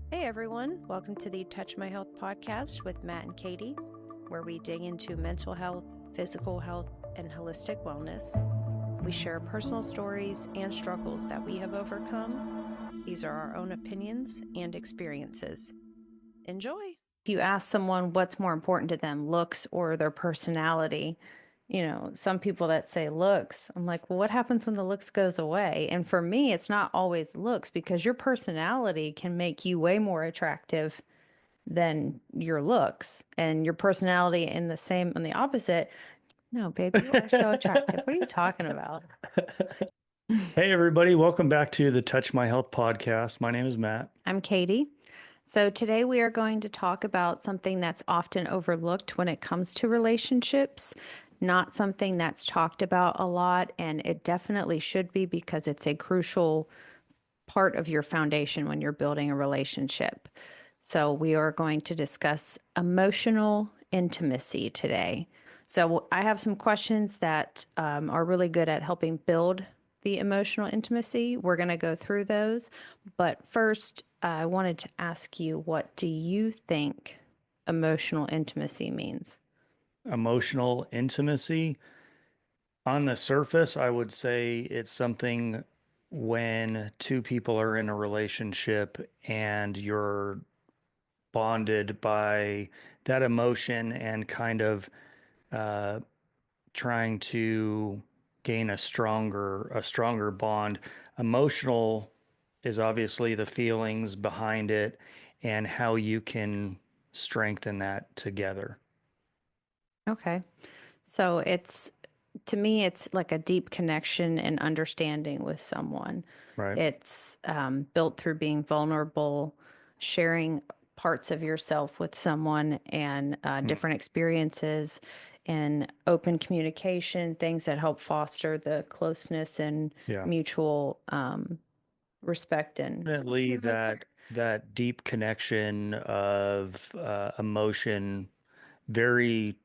Hey everyone, welcome to the Touch My Health podcast with Matt and Katie, where we dig into mental health, physical health, and holistic wellness. We share personal stories and struggles that we have overcome. These are our own opinions and experiences. Enjoy. If you ask someone what's more important to them, looks or their personality, some people that say looks, I'm like, well, what happens when the looks goes away? And for me, it's not always looks because your personality can make you way more attractive than your looks. And your personality in the opposite, no, baby, you are so attractive. What are you talking about? Hey, everybody, welcome back to the Touch My Health podcast. My name is Matt. I'm Katie. So today we are going to talk about something that's often overlooked when it comes to relationships, not something that's talked about a lot, and it definitely should be because it's a crucial part of your foundation when you're building a relationship. So we are going to discuss emotional intimacy today. So I have some questions that are really good at helping build the emotional intimacy. We're going to go through those. But first, I wanted to ask you, what do you think emotional intimacy means? Emotional intimacy. On the surface, I would say it's something when two people are in a relationship and you're bonded by that emotion and kind of uh, trying to gain a stronger bond. Emotional is obviously the feelings behind it and how you can strengthen that together. Okay. So to me, it's like a deep connection and understanding with someone. Right. It's built through being vulnerable, sharing parts of yourself with someone, and Hmm. different experiences, and open communication, things that help foster the closeness and Yeah. mutual respect and Definitely that deep connection of emotion, very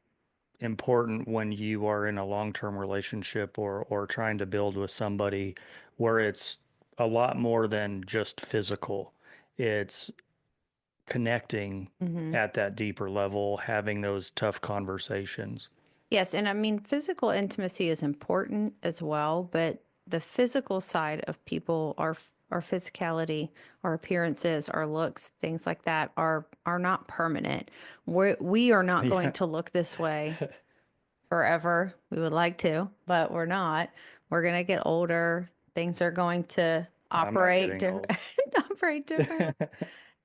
important when you are in a long-term relationship or trying to build with somebody where it's a lot more than just physical. It's connecting Mhm. at that deeper level, having those tough conversations. Yes, and I mean, physical intimacy is important as well, but the physical side of people, our physicality, our appearances, our looks, things like that are not permanent. We are not going Yeah. to look this way forever. We would like to, but we're not. We're going to get older. Things are going to I'm not operate getting different, old. operate differently.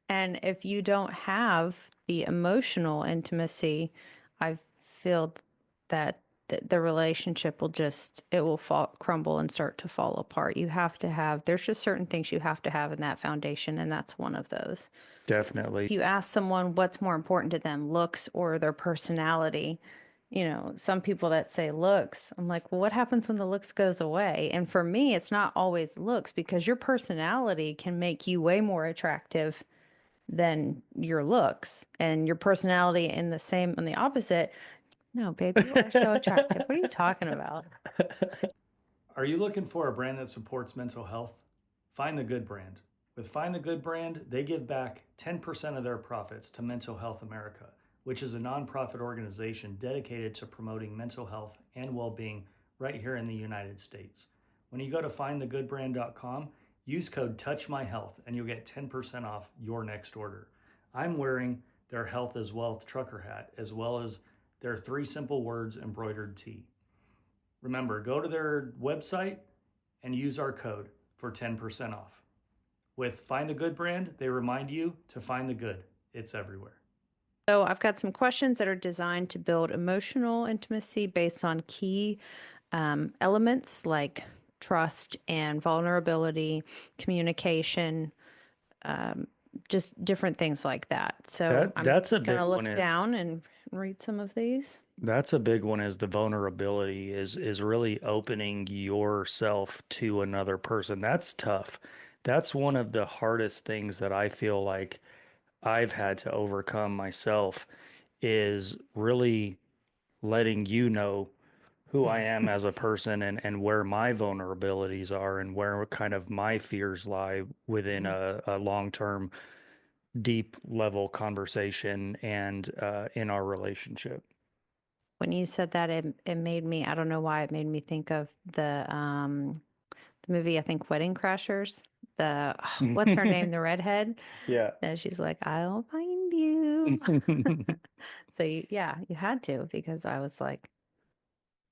And if you don't have the emotional intimacy, I feel that the relationship will it will crumble and start to fall apart. There's just certain things you have to have in that foundation, and that's one of those. Definitely. If you ask someone what's more important to them, looks or their personality, some people that say looks, I'm like, well, what happens when the looks goes away? And for me, it's not always looks because your personality can make you way more attractive than your looks, and your personality on the opposite. No, babe, you are so attractive. What are you talking about? Are you looking for a brand that supports mental health? Find the Good brand. With Find the Good brand, they give back 10% of their profits to Mental Health America, which is a nonprofit organization dedicated to promoting mental health and well being right here in the United States. When you go to findthegoodbrand.com, use code TOUCHMyHealth and you'll get 10% off your next order. I'm wearing their Health is Wealth trucker hat as well as their three simple words embroidered tee. Remember, go to their website and use our code for 10% off. With Find the Good brand, they remind you to find the good. It's everywhere. So I've got some questions that are designed to build emotional intimacy based on key elements like trust and vulnerability, communication, just different things like that. So That I'm that's a going big to one look is down and read some of these. that's a big one is the vulnerability is really opening yourself to another person. That's tough. That's one of the hardest things that I feel like I've had to overcome myself is really letting you know who I am as a person and where my vulnerabilities are and where kind of my fears lie within a long-term deep level conversation and in our relationship. When you said that, it made me, I don't know why, it made me think of the movie, I think Wedding Crashers. What's her name? The redhead. Yeah. And she's like, I'll find you. So you had to, because I was like,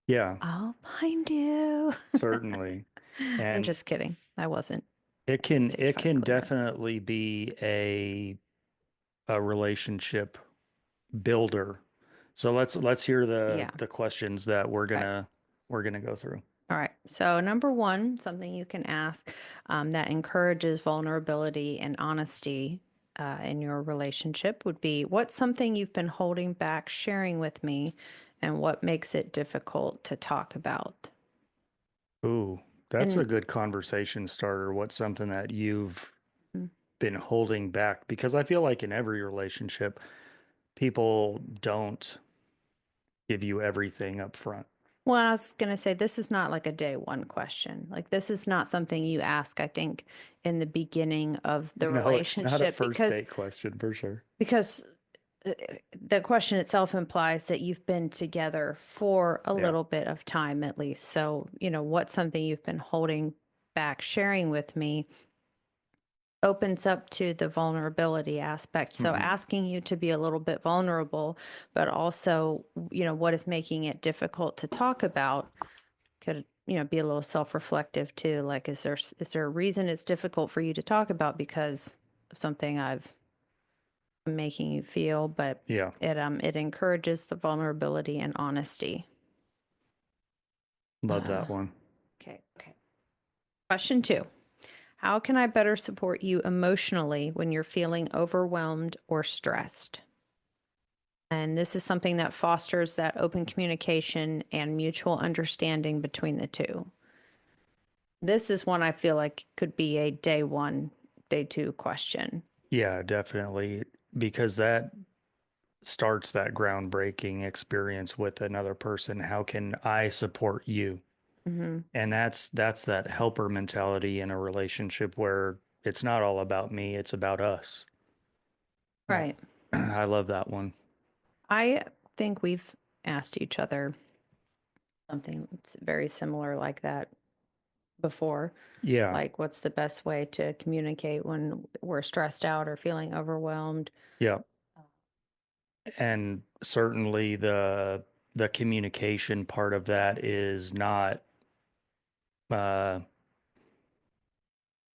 Yeah, I'll find you. certainly. I'm And just kidding. I wasn't. it I can stayed it can clear of it. definitely be a relationship builder. So let's hear Yeah. the questions that Okay. we're gonna go through. All right. So, number one, something you can ask that encourages vulnerability and honesty in your relationship would be, what's something you've been holding back sharing with me, and what makes it difficult to talk about? Ooh, that's a And good conversation starter. What's something that you've mm, been holding back? Because I feel like in every relationship, people don't give you everything up front. well, I was going to say, this is not like a day one question. Like, this is not something you ask, I think, in the beginning of the No, it's not a relationship, first date question for sure. because uh, the question itself implies that you've been together for a Yeah. little bit of time at least. So, what's something you've been holding back sharing with me opens up to the vulnerability aspect. So, Hmm. asking you to be a little bit vulnerable, but also, what is making it difficult to talk about could, be a little self-reflective too. Like, is there a reason it's difficult for you to talk about because of something I've making you feel, but Yeah. it encourages the vulnerability and honesty. Love Uh, that one. okay. Question two. How can I better support you emotionally when you're feeling overwhelmed or stressed? And this is something that fosters that open communication and mutual understanding between the two. This is one I feel like could be a day one, day two question. Yeah, definitely. Because that starts that groundbreaking experience with another person. How can I support you? Hmm. And that's that helper mentality in a relationship where it's not all about me, it's about us. Yeah. Right. I love that one. I think we've asked each other something very similar like that before. Yeah. Like, what's the best way to communicate when we're stressed out or feeling overwhelmed? Yeah. And certainly the communication part of that is not uh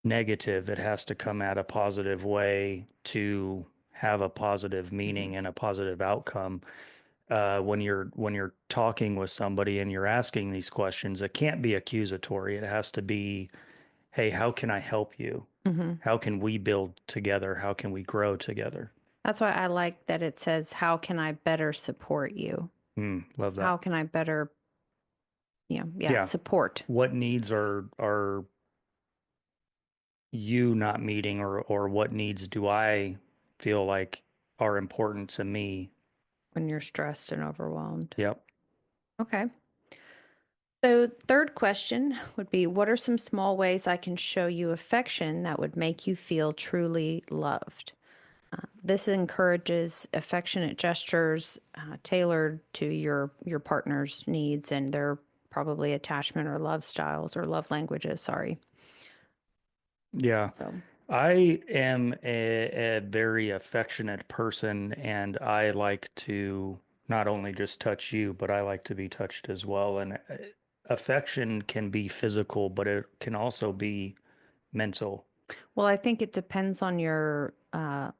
negative. It has to come at a positive way to have a positive Mhm. meaning and a positive outcome. When you're talking with somebody and you're asking these questions, it can't be accusatory. It has to be, hey, how can I help you? Mhm. How can we build together? How can we grow together? That's why I like that it says, how can I better support you? Love that. How can I better, Yeah. support? What needs are you not meeting, or what needs do I feel like are important to me? When you're stressed and overwhelmed. Yep. Okay. So, third question would be, what are some small ways I can show you affection that would make you feel truly loved? This encourages affectionate gestures tailored to your partner's needs and their probably attachment or love styles or love languages. Sorry. Yeah. So, I am a very affectionate person, and I like to not only just touch you, but I like to be touched as well. And affection can be physical, but it can also be mental. well, I think it depends on your uh,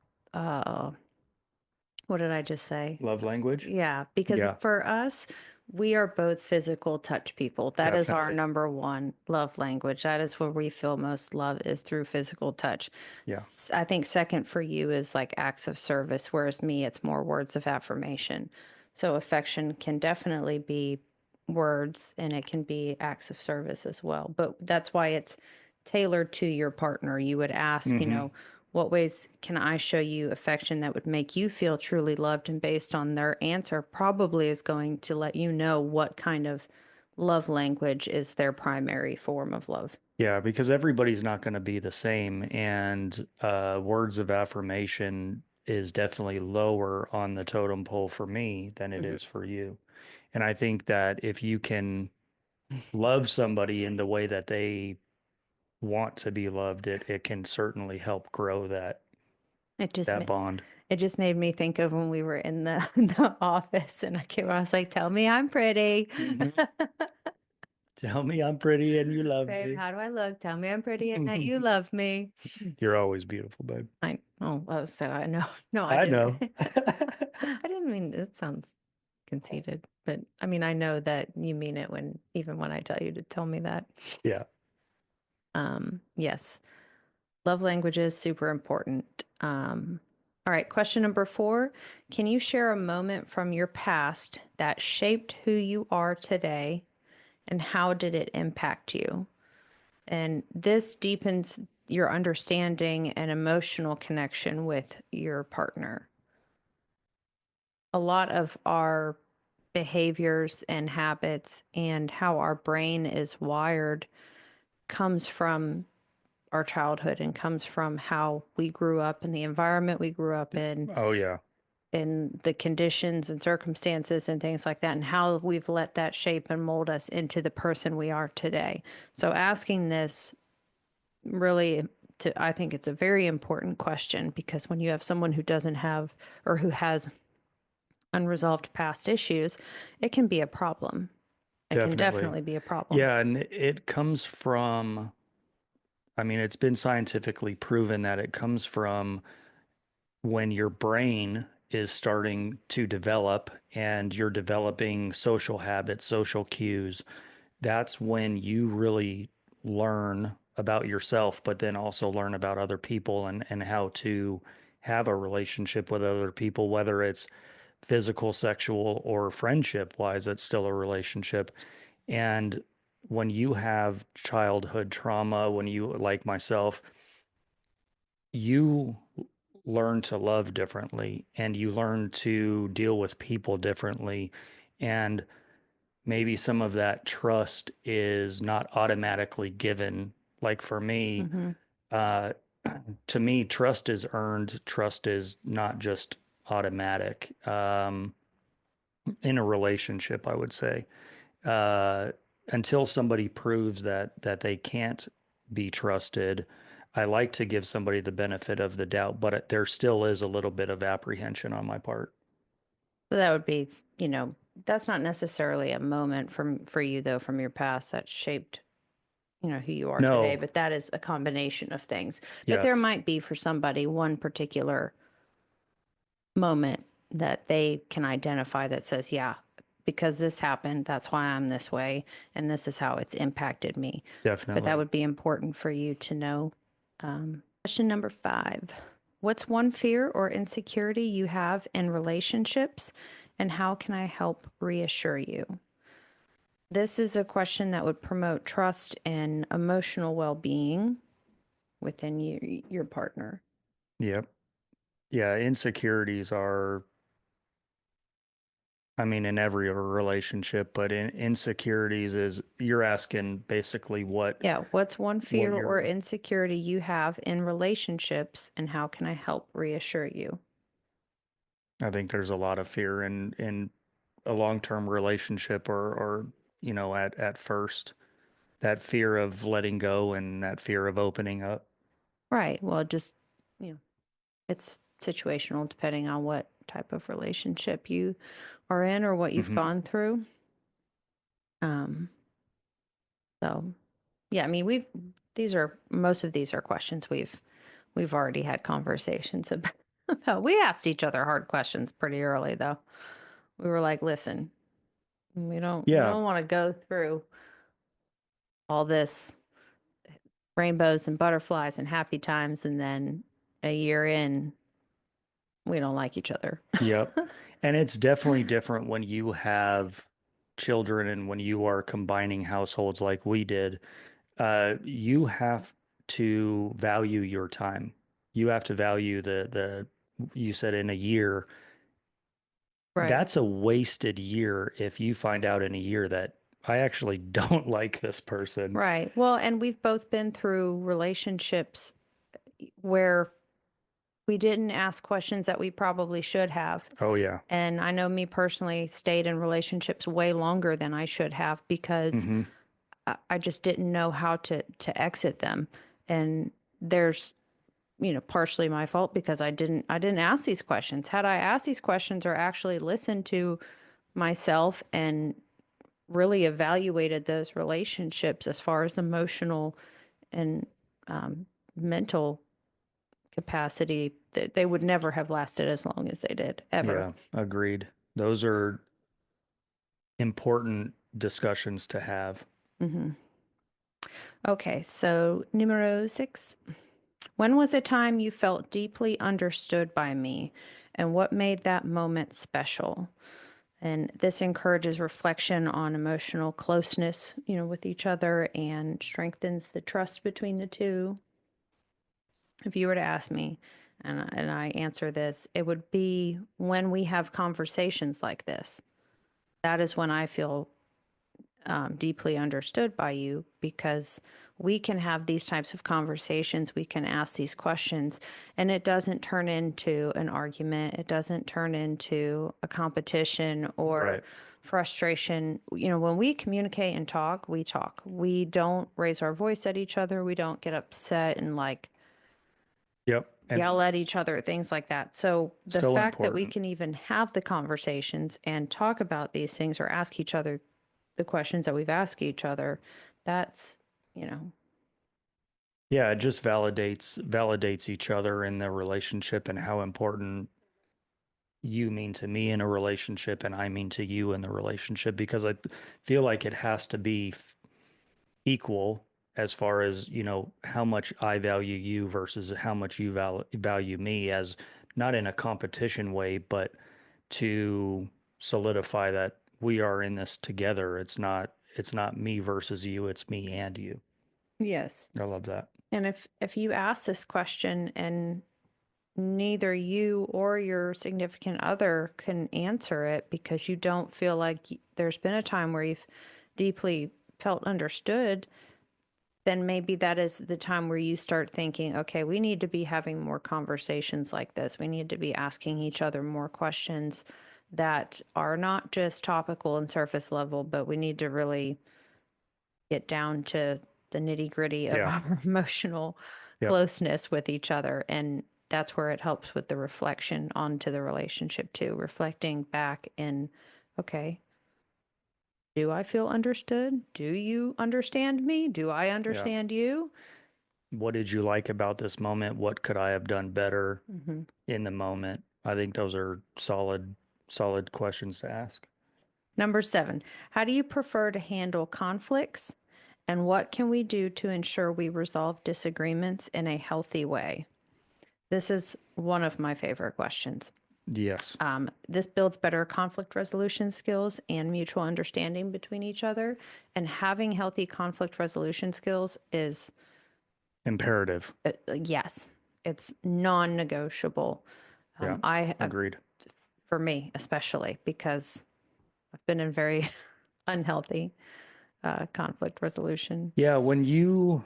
what did I just say? Love language? Yeah, because Yeah, for us, we are both physical touch people. That is our definitely. number one love language. That is where we feel most love is through physical touch. Yeah. I think second for you is like acts of service, whereas me, it's more words of affirmation. So affection can definitely be words and it can be acts of service as well. But that's why it's tailored to your partner. You would ask, Hmm. what ways can I show you affection that would make you feel truly loved? And based on their answer, probably is going to let you know what kind of love language is their primary form of love. Yeah, because everybody's not going to be the same, and words of affirmation is definitely lower on the totem pole for me than it Mhm. is for you. And I think that if you can love somebody in the way that they want to be loved, it can certainly help grow It just that bond. it just made me think of when we were in the the office and I was like, "Tell me I'm pretty." Mhm. Tell me I'm pretty and you love Babe, me. how do I look? Tell me I'm pretty and that you love me. You're always beautiful, babe. I said I know. No, I I didn't. know. I didn't mean it sounds conceited, but I mean I know that you mean it when even when I tell you to tell me that. Yeah. Yes. Love languages super important. All right, question number 4. Can you share a moment from your past that shaped who you are today and how did it impact you? And this deepens your understanding and emotional connection with your partner. A lot of our behaviors and habits and how our brain is wired comes from our childhood and comes from how we grew up and the environment we grew up Oh, yeah. in the conditions and circumstances and things like that, and how we've let that shape and mold us into the person we are today. So asking this really I think it's a very important question because when you have someone who doesn't have or who has unresolved past issues, it can be a problem. It can Definitely. definitely be a problem. Yeah, and it comes from, I mean, it's been scientifically proven that it comes from when your brain is starting to develop and you're developing social habits, social cues. That's when you really learn about yourself, but then also learn about other people and how to have a relationship with other people, whether it's physical, sexual, or friendship wise, it's still a relationship. And when you have childhood trauma, when you, like myself, you learn to love differently and you learn to deal with people differently. And maybe some of that trust is not automatically given. Like for me, Mm-hmm. uh, to me, trust is earned. Trust is not just automatic. In a relationship, I would say, uh, until somebody proves that they can't be trusted, I like to give somebody the benefit of the doubt, but there still is a little bit of apprehension on my part. So that would be, that's not necessarily a moment for you though from your past that shaped, who you are today, No, but that is a combination of things. But there yes, might be for somebody one particular moment that they can identify that says, yeah, because this happened, that's why I'm this way, and this is how it's impacted me. But that definitely. would be important for you to know. Question number 5. What's one fear or insecurity you have in relationships, and how can I help reassure you? This is a question that would promote trust and emotional well being within your partner. Yep. Yeah, insecurities are, I mean, in every relationship, but in insecurities is you're asking basically Yeah, what's one what fear or you're insecurity you have in relationships, and how can I help reassure you? I think there's a lot of fear in a long-term relationship or at first, that fear of letting go and that fear of opening up. Right. Well, just, you know, it's situational depending on what type of relationship you are in or what you've Hmm. gone through. Um, so yeah, I mean, most of these are questions we've already had conversations about. We asked each other hard questions pretty early though. We were like, listen, we Yeah. don't want to go through all this rainbows and butterflies and happy times and then a year in we don't like each other. Yep. And it's definitely different when you have children and when you are combining households like we did. You have to value your time. You have to value you said in a year. Right. That's a wasted year if you find out in a year that I actually don't like this person. Right. Well, and we've both been through relationships where we didn't ask questions that we probably should have. Oh yeah. And I know me personally stayed in relationships way longer than I should have because Hmm. I just didn't know how to exit them. And there's, partially my fault because I didn't ask these questions. Had I asked these questions or actually listened to myself and really evaluated those relationships as far as emotional and mental capacity, they would never have lasted as long as they did, ever. Yeah, agreed. Those are important discussions to have. Hmm. Okay, so numero 6. When was a time you felt deeply understood by me, and what made that moment special? And this encourages reflection on emotional closeness, with each other and strengthens the trust between the two. If you were to ask me, and I answer this, it would be when we have conversations like this. That is when I feel deeply understood by you because we can have these types of conversations. We can ask these questions, and it doesn't turn into an argument. It doesn't turn into a competition or Right. frustration. When we communicate and talk, we talk. We don't raise our voice at each other. We don't get upset and Yep. And yell at each other, things like that. So the so fact that we important. can even have the conversations and talk about these things or ask each other the questions that we've asked each other, that's, Yeah, it just validates each other in the relationship and how important you mean to me in a relationship and I mean to you in the relationship because I feel like it has to be equal as far as, how much I value you versus how much you value me as not in a competition way, but to solidify that we are in this together. It's not me versus you, it's me and you. yes. I love that. And if you ask this question and neither you or your significant other can answer it because you don't feel like there's been a time where you've deeply felt understood, then maybe that is the time where you start thinking, okay, we need to be having more conversations like this. We need to be asking each other more questions that are not just topical and surface level, but we need to really get down to the nitty gritty of Yeah. our emotional Yep. closeness with each other. And that's where it helps with the reflection onto the relationship too, reflecting back in, okay, do I feel understood? Do you understand me? Do I Yeah. understand you? What did you like about this moment? What could I have done better Hmm. in the moment? I think those are solid questions to ask. Number 7, how do you prefer to handle conflicts? And what can we do to ensure we resolve disagreements in a healthy way? This is one of my favorite questions. Yes. This builds better conflict resolution skills and mutual understanding between each other. And having healthy conflict resolution skills is, Imperative. yes, it's non-negotiable. Yeah. I Agreed. For me especially because I've been in very unhealthy conflict resolution. Yeah, when you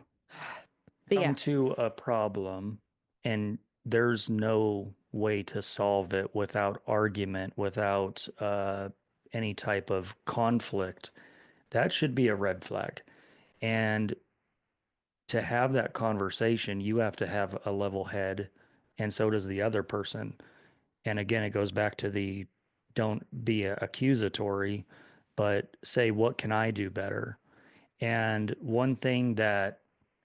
But come yeah, to a problem and there's no way to solve it without argument, without any type of conflict, that should be a red flag. And to have that conversation, you have to have a level head, and so does the other person. And again, it goes back to the don't be accusatory, but say, what can I do better? And one thing that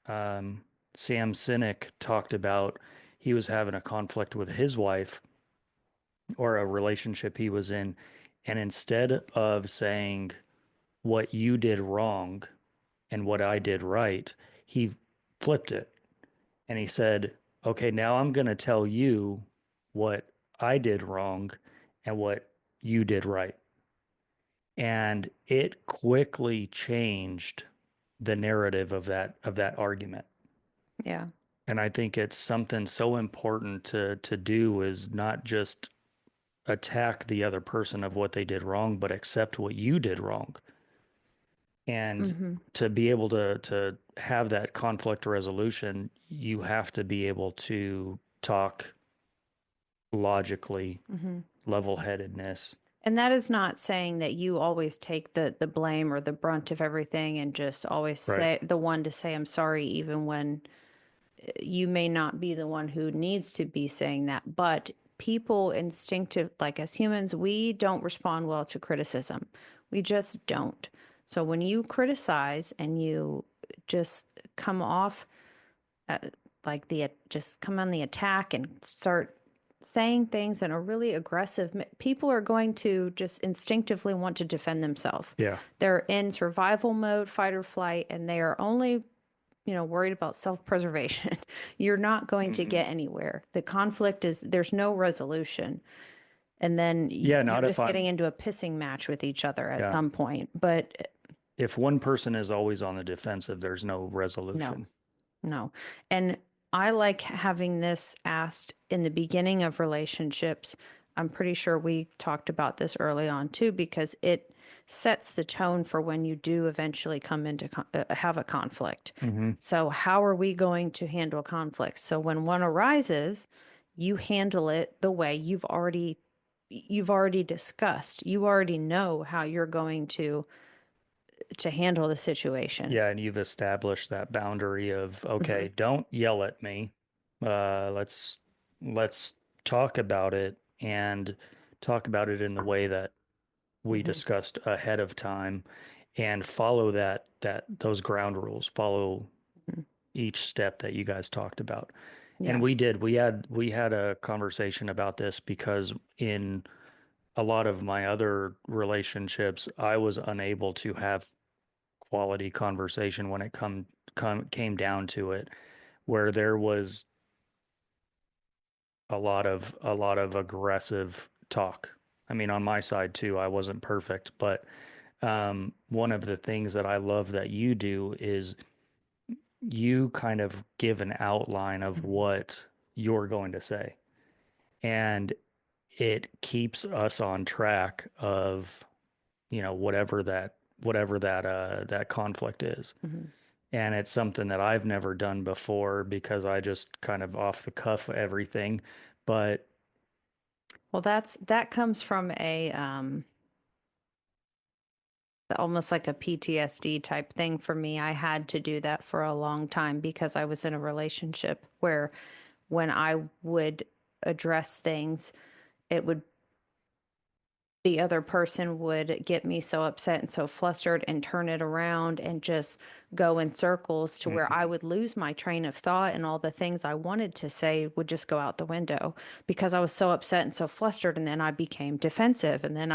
um, Sam Sinek talked about, he was having a conflict with his wife or a relationship he was in. And instead of saying what you did wrong and what I did right, he flipped it and he said, okay, now I'm going to tell you what I did wrong and what you did right. And it quickly changed the narrative of that argument. yeah. And I think it's something so important to do is not just attack the other person of what they did wrong, but accept what you did wrong. And Mm-hmm. to be able to have that conflict resolution, you have to be able to talk logically, Mm-hmm. level-headedness. And that is not saying that you always take the blame or the brunt of everything and just always Right. say the one to say I'm sorry, even when you may not be the one who needs to be saying that. But people instinctive, like as humans, we don't respond well to criticism. We just don't. So when you criticize and you just come off like the just come on the attack and start saying things in a really aggressive people are going to just instinctively want to defend themselves. Yeah. They're in survival mode, fight or flight, and they are only worried about self-preservation. You're not going to get anywhere. The conflict is there's no resolution. And then Yeah, you're not if just I'm, getting into a pissing match with each other at yeah. some point. But If one person is always on the defensive, there's no no, resolution. no. And I like having this asked in the beginning of relationships. I'm pretty sure we talked about this early on too, because it sets the tone for when you do eventually come into have a conflict. Mm-hmm. So, how are we going to handle conflicts? So, when one arises, you handle it the way you've already discussed. You already know how you're going to handle the situation. Yeah, and you've established that boundary of, Mm-hmm. okay, don't yell at me. Let's talk about it and talk about it in the way that we Mm-hmm. discussed ahead of time and follow that those ground rules, follow Mm-hmm. each step that you guys talked about. And Yeah. we did. We had a conversation about this because in a lot of my other relationships, I was unable to have quality conversation when it came down to it, where there was a lot of aggressive talk. I mean, on my side too, I wasn't perfect, but one of the things that I love that you do is you kind of give an outline of Mhm. what you're going to say, and it keeps us on track of, whatever that conflict is. Mhm. And it's something that I've never done before because I just kind of off the cuff everything. But Well, that comes from a almost like a PTSD type thing for me. I had to do that for a long time because I was in a relationship where when I would address things, it would the other person would get me so upset and so flustered and turn it around and just go in circles to where I Mhm. would lose my train of thought and all the things I wanted to say would just go out the window because I was so upset and so flustered. And then I became defensive. And then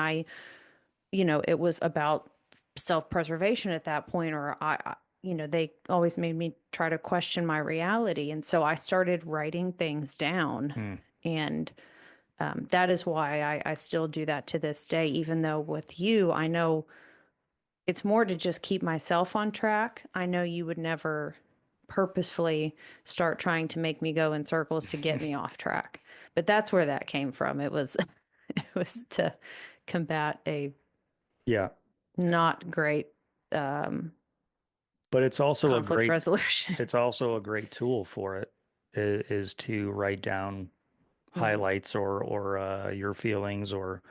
it was about self-preservation at that point, or they always made me try to question my reality. And so I started writing things down. Mm. And that is why I still do that to this day, even though with you, I know it's more to just keep myself on track. I know you would never purposefully start trying to make me go in circles to get me off track. But that's where that came from. It was it was to combat a Yeah, not great but it's also a conflict great resolution. it's also a great tool for it is to write down Mhm. highlights or your feelings or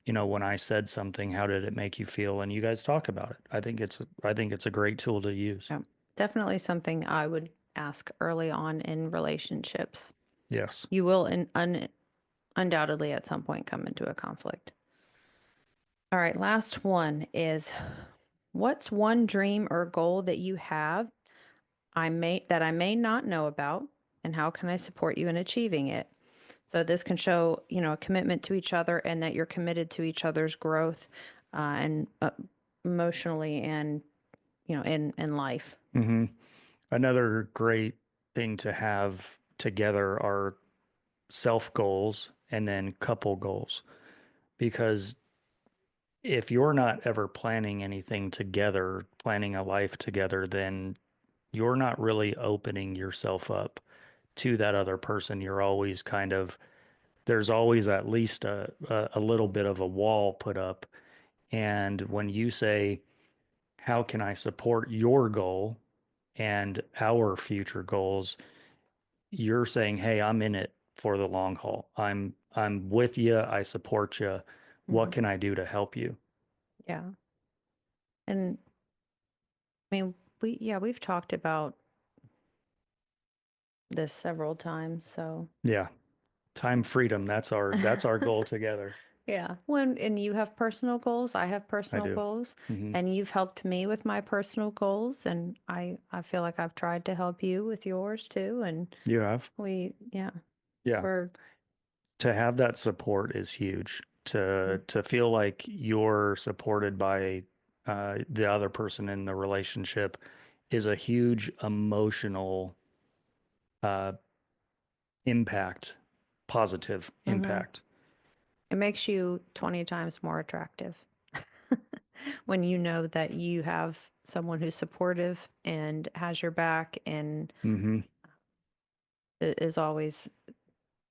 when I said something, how did it make you feel? And you guys talk about it. I think it's a great tool to use. Yeah. Definitely something I would ask early on in relationships. Yes. You will undoubtedly at some point come into a conflict. All right, last one is what's one dream or goal that you have I may not know about, and how can I support you in achieving it? So this can show, a commitment to each other and that you're committed to each other's growth and emotionally and, in life. Hmm. Another great thing to have together are self goals and then couple goals. Because if you're not ever planning anything together, planning a life together, then you're not really opening yourself up to that other person. You're always there's always at least a little bit of a wall put up. And when you say, how can I support your goal and our future goals? You're saying, hey, I'm in it for the long haul. I'm with you. I support you. What Mhm. can I do to help you? Yeah. And I mean, we've talked about this several times, so Yeah. Time freedom. That's our goal together. yeah. And you have personal goals, I have I personal do. goals, Hmm. and you've helped me with my personal goals, and I feel like I've tried to help you with yours too, and You have. Yeah. we're To have that support is huge. To feel like you're supported by the other person in the relationship is a huge emotional uh, impact, positive mhm. impact. It makes you 20 times more attractive when you know that you have someone who's supportive and has your back and Hmm. is always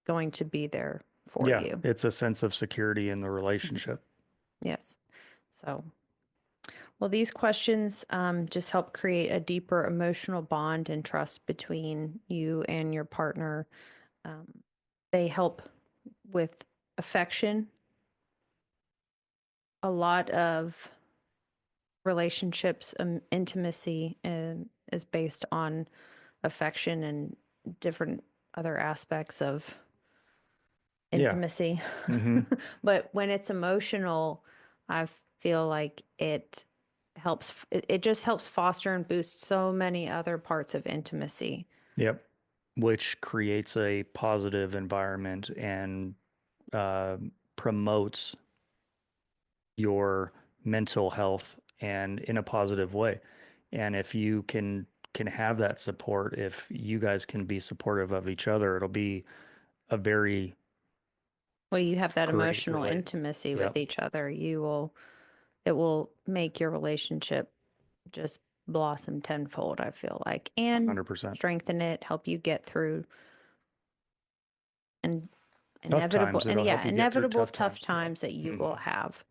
going to be there for Yeah, you. it's a sense of security in the Mhm. relationship. Yes. So, well, these questions just help create a deeper emotional bond and trust between you and your partner. Um, they help with affection. A lot of relationships, intimacy, is based on affection and different other aspects of Yeah. intimacy. Hmm. But when it's emotional, I feel like it just helps foster and boost so many other parts of intimacy. Yep. Which creates a positive environment and uh, promotes your mental health and in a positive way. And if you can have that support, if you guys can be supportive of each other, it'll be a very Well, you have that great emotional intimacy with Yep. each other. It will make your relationship just blossom tenfold, I feel like, and 100%. strengthen it, help you get through and Tough times. It'll help you get through inevitable tough tough times. Yep. times that you will Hmm. have.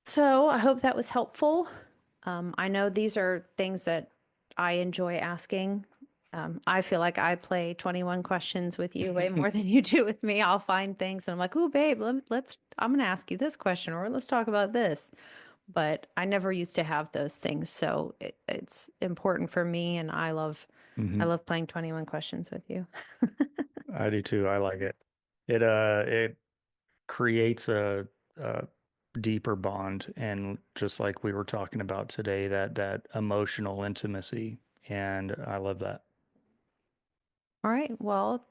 So I hope that was helpful. I know these are things that I enjoy asking. I feel like I play 21 questions with you way more than you do with me. I'll find things and I'm like, oh, babe, I'm going to ask you this question or let's talk about this. But I never used to have those things. So it's important for me. And I Hmm. love playing 21 questions with you. I do too. I like it. It creates a deeper bond, and just like we were talking about today, that emotional intimacy, and I love that. All right. Well,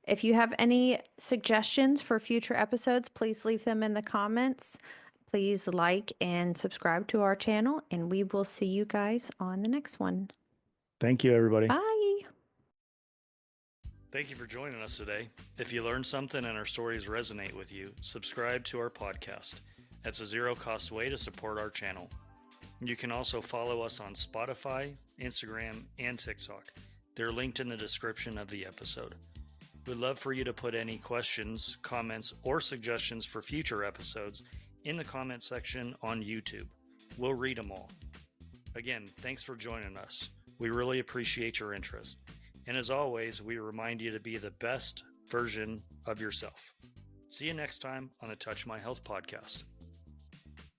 if you have any suggestions for future episodes, please leave them in the comments. Please like and subscribe to our channel, and we will see you guys on the next one. Thank you, everybody. Bye. Thank you for joining us today. If you learned something and our stories resonate with you, subscribe to our podcast. That's a zero-cost way to support our channel. You can also follow us on Spotify, Instagram, and TikTok. They're linked in the description of the episode. We'd love for you to put any questions, comments, or suggestions for future episodes in the comment section on YouTube. We'll read them all. Again, thanks for joining us. We really appreciate your interest. And as always, we remind you to be the best version of yourself. See you next time on the Touch My Health podcast.